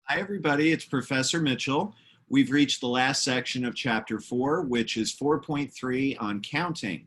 Hi, everybody. It's Professor Mitchell. We've reached the last section of Chapter 4, which is 4.3 on counting.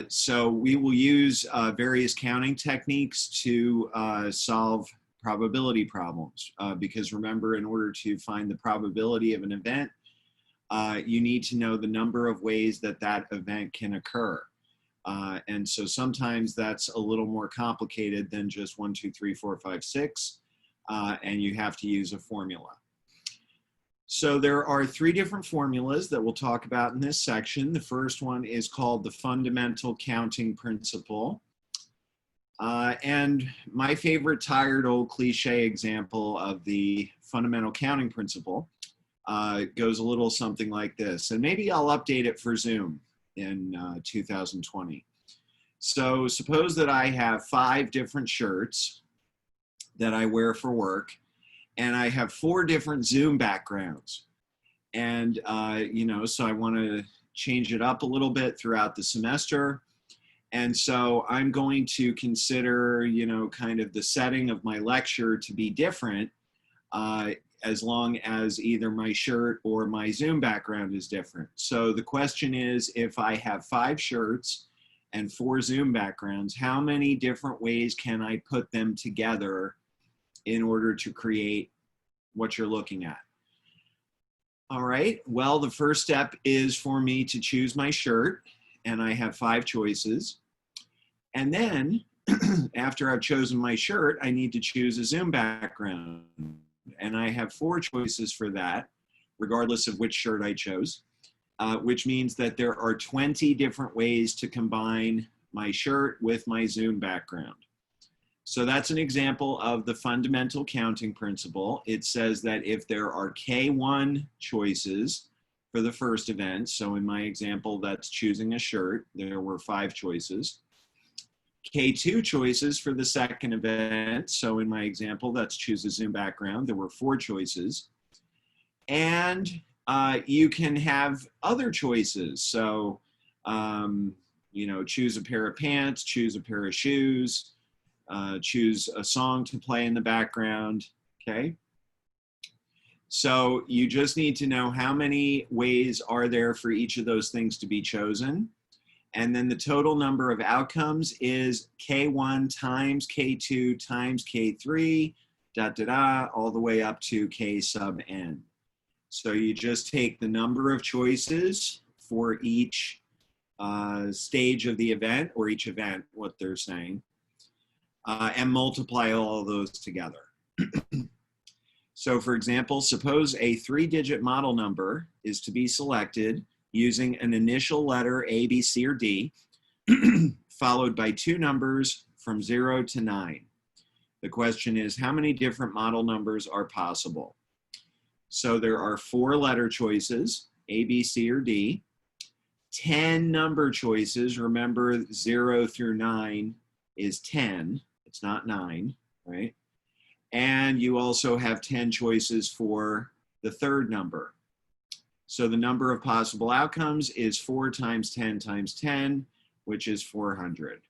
So we will use various counting techniques to solve probability problems. Because remember, in order to find the probability of an event, you need to know the number of ways that that event can occur. And so sometimes that's a little more complicated than just 1, 2, 3, 4, 5, 6. And you have to use a formula. So there are three different formulas that we'll talk about in this section. The first one is called the fundamental counting principle. And my favorite tired old cliche example of the fundamental counting principle goes a little something like this. And maybe I'll update it for Zoom in 2020. So suppose that I have 5 different shirts that I wear for work, and I have 4 different Zoom backgrounds. And, so I want to change it up a little bit throughout the semester. And so I'm going to consider, kind of the setting of my lecture to be different as long as either my shirt or my Zoom background is different. So the question is, if I have 5 shirts and 4 Zoom backgrounds, how many different ways can I put them together in order to create what you're looking at? All right, well, the first step is for me to choose my shirt, and I have 5 choices. And then after I've chosen my shirt, I need to choose a Zoom background. And I have 4 choices for that, regardless of which shirt I chose, which means that there are 20 different ways to combine my shirt with my Zoom background. So that's an example of the fundamental counting principle. It says that if there are K1 choices for the first event, so in my example, that's choosing a shirt, there were 5 choices. K2 choices for the second event, so in my example, that's choose a Zoom background, there were 4 choices. And you can have other choices. So, choose a pair of pants, choose a pair of shoes, choose a song to play in the background, okay? So you just need to know how many ways are there for each of those things to be chosen. And then the total number of outcomes is K1 times K2 times K3, all the way up to K sub n. So you just take the number of choices for each stage of the event, or each event, what they're saying, and multiply all of those together. So for example, suppose a 3-digit model number is to be selected using an initial letter A, B, C, or D, followed by 2 numbers from 0 to 9. The question is, how many different model numbers are possible? So there are 4 letter choices, A, B, C, or D, 10 number choices. Remember, 0 through 9 is 10. It's not 9, right? And you also have 10 choices for the third number. So the number of possible outcomes is 4 times 10 times 10, which is 400.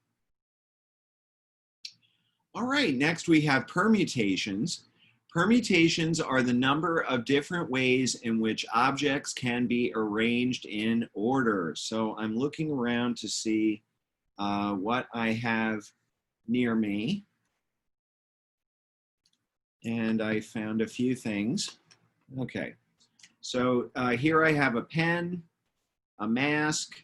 All right, next we have permutations. Permutations are the number of different ways in which objects can be arranged in order. So I'm looking around to see what I have near me. And I found a few things. Okay, so here I have a pen, a mask,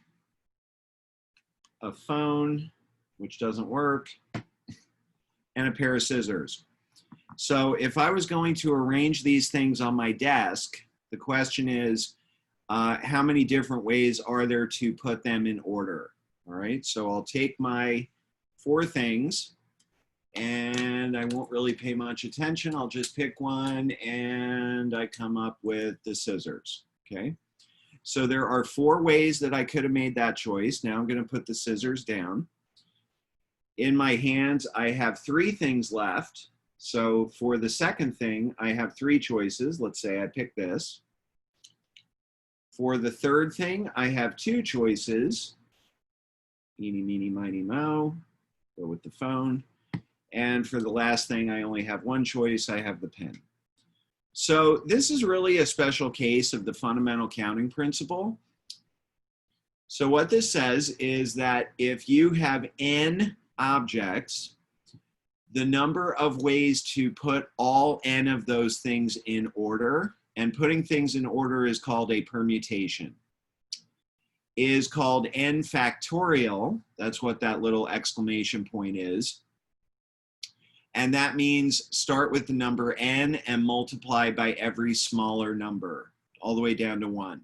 a phone, which doesn't work, and a pair of scissors. So if I was going to arrange these things on my desk, the question is, how many different ways are there to put them in order? All right, so I'll take my 4 things, and I won't really pay much attention. I'll just pick one, and I come up with the scissors, okay? So there are 4 ways that I could have made that choice. Now I'm going to put the scissors down. In my hands, I have 3 things left. So for the second thing, I have 3 choices. Let's say I pick this. For the third thing, I have 2 choices. Eeny, meeny, miny, moe. Go with the phone. And for the last thing, I only have one choice. I have the pen. So this is really a special case of the fundamental counting principle. So what this says is that if you have n objects, the number of ways to put all n of those things in order, and putting things in order is called a permutation, is called n factorial. That's what that little exclamation point is. And that means start with the number n and multiply by every smaller number, all the way down to 1.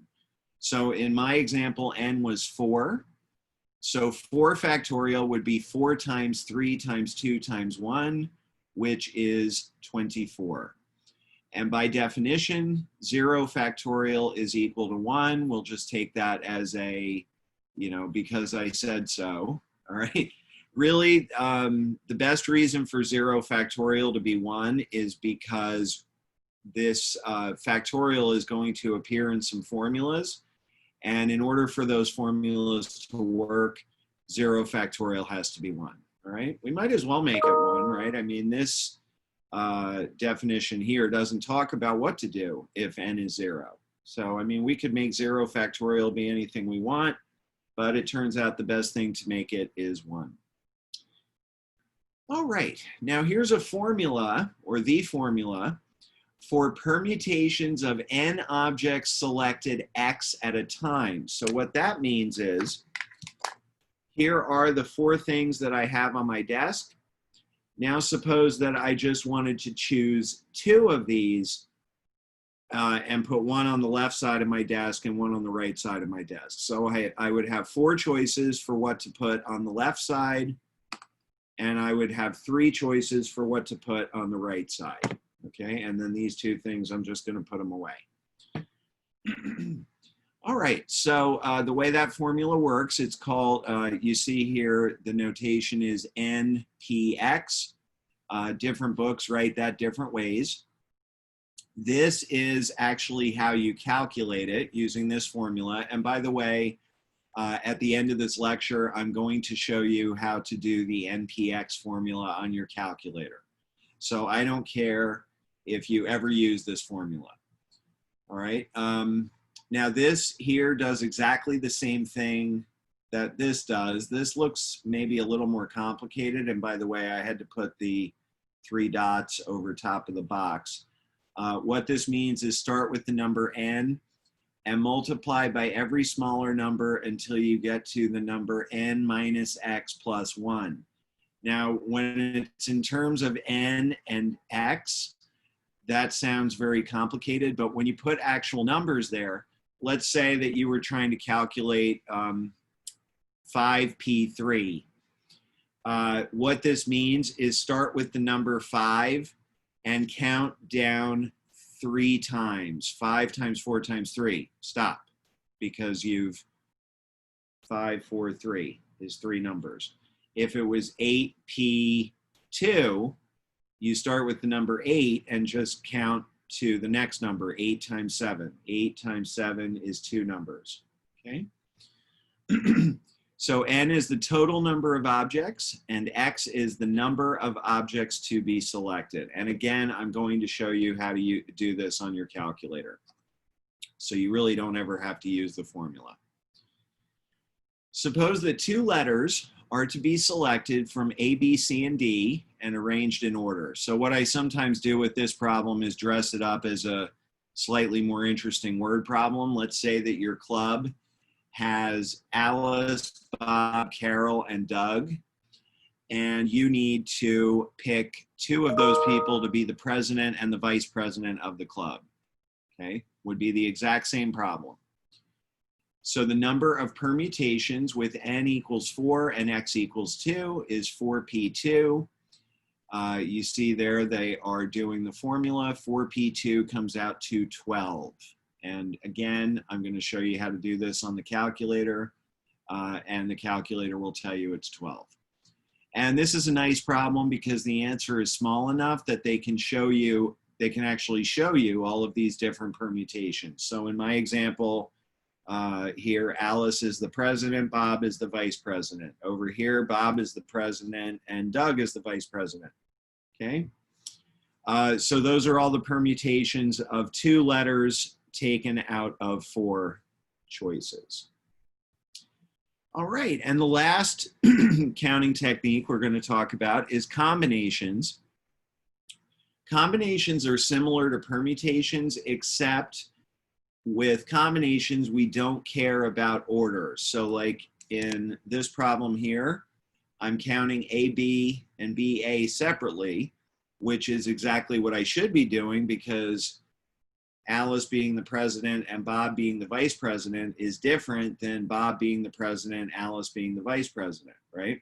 So in my example, n was 4. So 4 factorial would be 4 times 3 times 2 times 1, which is 24. And by definition, 0 factorial is equal to 1. We'll just take that as a, because I said so, all right? Really, the best reason for 0 factorial to be 1 is because this factorial is going to appear in some formulas. And in order for those formulas to work, 0 factorial has to be 1, all right? We might as well make it 1, right? I mean, this definition here doesn't talk about what to do if n is 0. So, I mean, we could make 0 factorial be anything we want, but it turns out the best thing to make it is 1. All right, now here's a formula, or the formula, for permutations of n objects selected x at a time. So what that means is, here are the 4 things that I have on my desk. Now suppose that I just wanted to choose 2 of these and put one on the left side of my desk and one on the right side of my desk. So I would have 4 choices for what to put on the left side, and I would have 3 choices for what to put on the right side. Okay, and then these 2 things, I'm just going to put them away. All right, so the way that formula works, it's called, you see here, the notation is NPX. Different books write that different ways. This is actually how you calculate it using this formula. And by the way, at the end of this lecture, I'm going to show you how to do the NPX formula on your calculator. So I don't care if you ever use this formula. All right. Now this here does exactly the same thing that this does. This looks maybe a little more complicated. And by the way, I had to put the 3 dots over top of the box. What this means is start with the number n and multiply by every smaller number until you get to the number n minus x plus 1. Now, when it's in terms of n and x, that sounds very complicated, but when you put actual numbers there, let's say that you were trying to calculate 5p3. What this means is start with the number 5 and count down 3 times. 5 times 4 times 3. Stop, because 5, 4, 3 is 3 numbers. If it was 8p2, you start with the number 8 and just count to the next number, 8 times 7. 8 times 7 is 2 numbers, okay? So n is the total number of objects, and x is the number of objects to be selected. And again, I'm going to show you how to do this on your calculator. So you really don't ever have to use the formula. Suppose that 2 letters are to be selected from A, B, C, and D and arranged in order. So what I sometimes do with this problem is dress it up as a slightly more interesting word problem. Let's say that your club has Alice, Bob, Carol, and Doug, and you need to pick 2 of those people to be the president and the vice president of the club. Okay, would be the exact same problem. So the number of permutations with n equals 4 and x equals 2 is 4p2. You see there they are doing the formula. 4p2 comes out to 12. And again, I'm going to show you how to do this on the calculator, and the calculator will tell you it's 12. And this is a nice problem because the answer is small enough that they can actually show you all of these different permutations. So in my example, Here, Alice is the president, Bob is the vice president. Over here, Bob is the president, and Doug is the vice president. Okay? So those are all the permutations of 2 letters taken out of 4 choices. All right, and the last counting technique we're going to talk about is combinations. Combinations are similar to permutations, except with combinations, we don't care about order. So like in this problem here, I'm counting AB and BA separately, which is exactly what I should be doing, because Alice being the president and Bob being the vice president is different than Bob being the president, Alice being the vice president, right?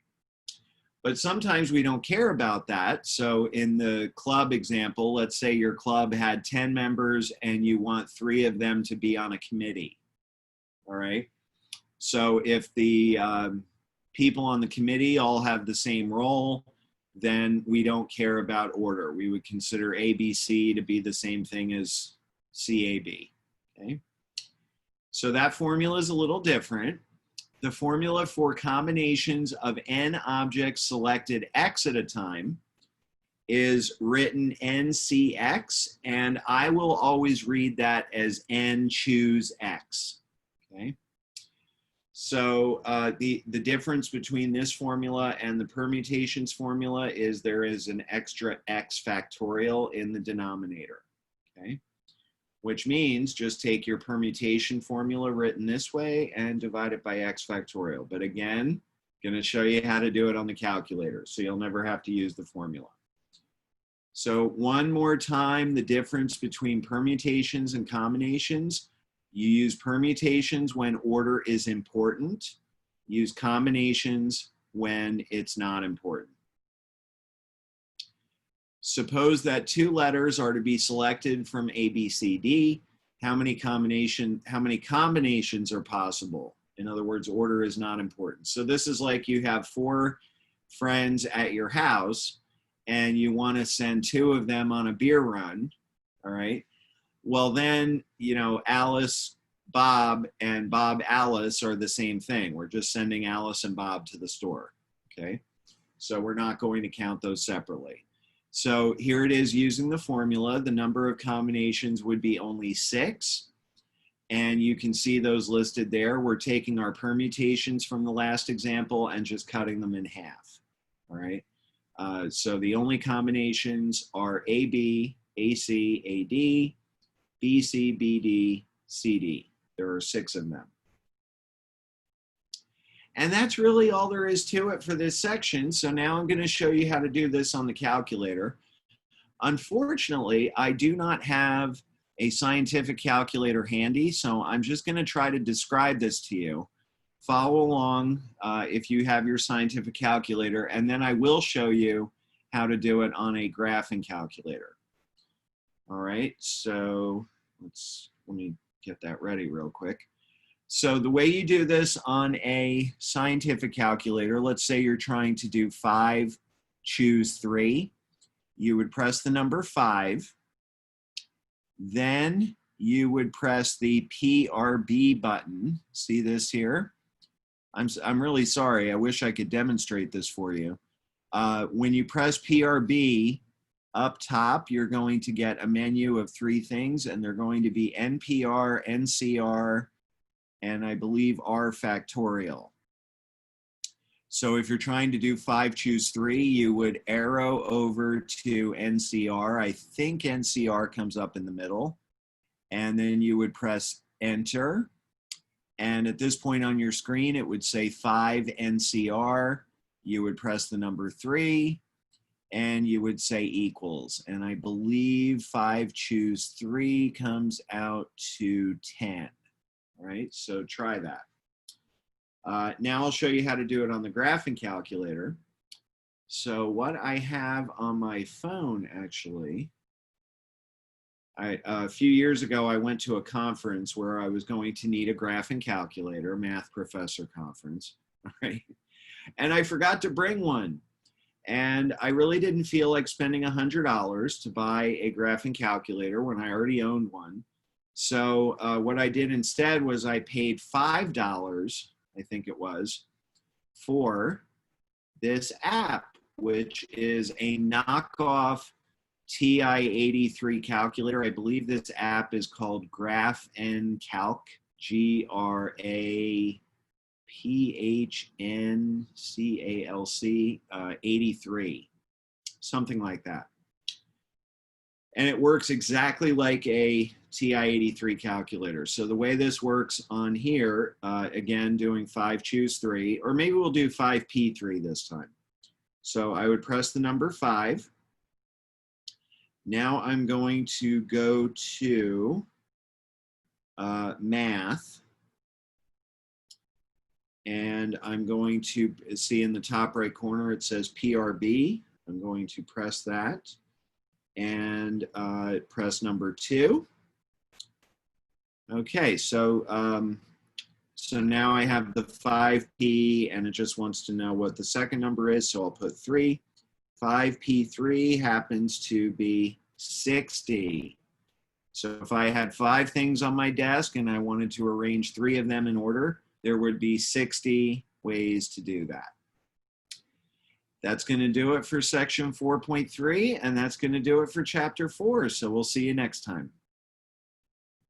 But sometimes we don't care about that. So in the club example, let's say your club had 10 members and you want 3 of them to be on a committee, all right? So if the people on the committee all have the same role, then we don't care about order. We would consider ABC to be the same thing as CAB, okay? So that formula is a little different. The formula for combinations of n objects selected x at a time is written NCX, and I will always read that as n choose x, okay? So the difference between this formula and the permutations formula is there is an extra x factorial in the denominator, okay? Which means just take your permutation formula written this way and divide it by x factorial. But again, I'm going to show you how to do it on the calculator, so you'll never have to use the formula. So one more time, the difference between permutations and combinations. You use permutations when order is important. Use combinations when it's not important. Suppose that 2 letters are to be selected from A, B, C, D. How many combinations are possible? In other words, order is not important. So this is like you have 4 friends at your house and you want to send 2 of them on a beer run, all right? Well then, you know, Alice, Bob, and Bob, Alice are the same thing. We're just sending Alice and Bob to the store, okay? So we're not going to count those separately. So here it is using the formula. The number of combinations would be only 6. And you can see those listed there. We're taking our permutations from the last example and just cutting them in half, all right? So the only combinations are AB, AC, AD, BC, BD, CD. There are 6 of them. And that's really all there is to it for this section. So now I'm going to show you how to do this on the calculator. Unfortunately, I do not have a scientific calculator handy, so I'm just going to try to describe this to you. Follow along if you have your scientific calculator, and then I will show you how to do it on a graphing calculator. All right, so let me get that ready real quick. So the way you do this on a scientific calculator, let's say you're trying to do 5, choose 3. You would press the number 5. Then you would press the PRB button. See this here? I'm really sorry. I wish I could demonstrate this for you. When you press PRB, up top, you're going to get a menu of 3 things, and they're going to be NPR, NCR, and I believe R factorial. So if you're trying to do 5, choose 3, you would arrow over to NCR. I think NCR comes up in the middle. And then you would press enter. And at this point on your screen, it would say 5 NCR. You would press the number 3, and you would say equals. And I believe 5, choose 3 comes out to 10. All right, so try that. Now I'll show you how to do it on the graphing calculator. So what I have on my phone, actually, a few years ago, I went to a conference where I was going to need a graphing calculator, math professor conference, right? And I forgot to bring one. And I really didn't feel like spending $100 to buy a graphing calculator when I already owned one. So what I did instead was I paid $5, I think it was, for this app, which is a knockoff TI-83 calculator. I believe this app is called Graph and Calc, GRAPHNCALC 83, something like that. And it works exactly like a TI-83 calculator. So the way this works on here, again, doing 5, choose 3, or maybe we'll do 5P3 this time. So I would press the number 5. Now I'm going to go to math. And I'm going to see in the top right corner, it says PRB. I'm going to press that and press number 2. Okay, so so now I have the 5P and it just wants to know what the second number is, so I'll put 3. 5P3 happens to be 60. So if I had 5 things on my desk and I wanted to arrange 3 of them in order, there would be 60 ways to do that. That's going to do it for section 4.3, and that's going to do it for chapter 4. So we'll see you next time.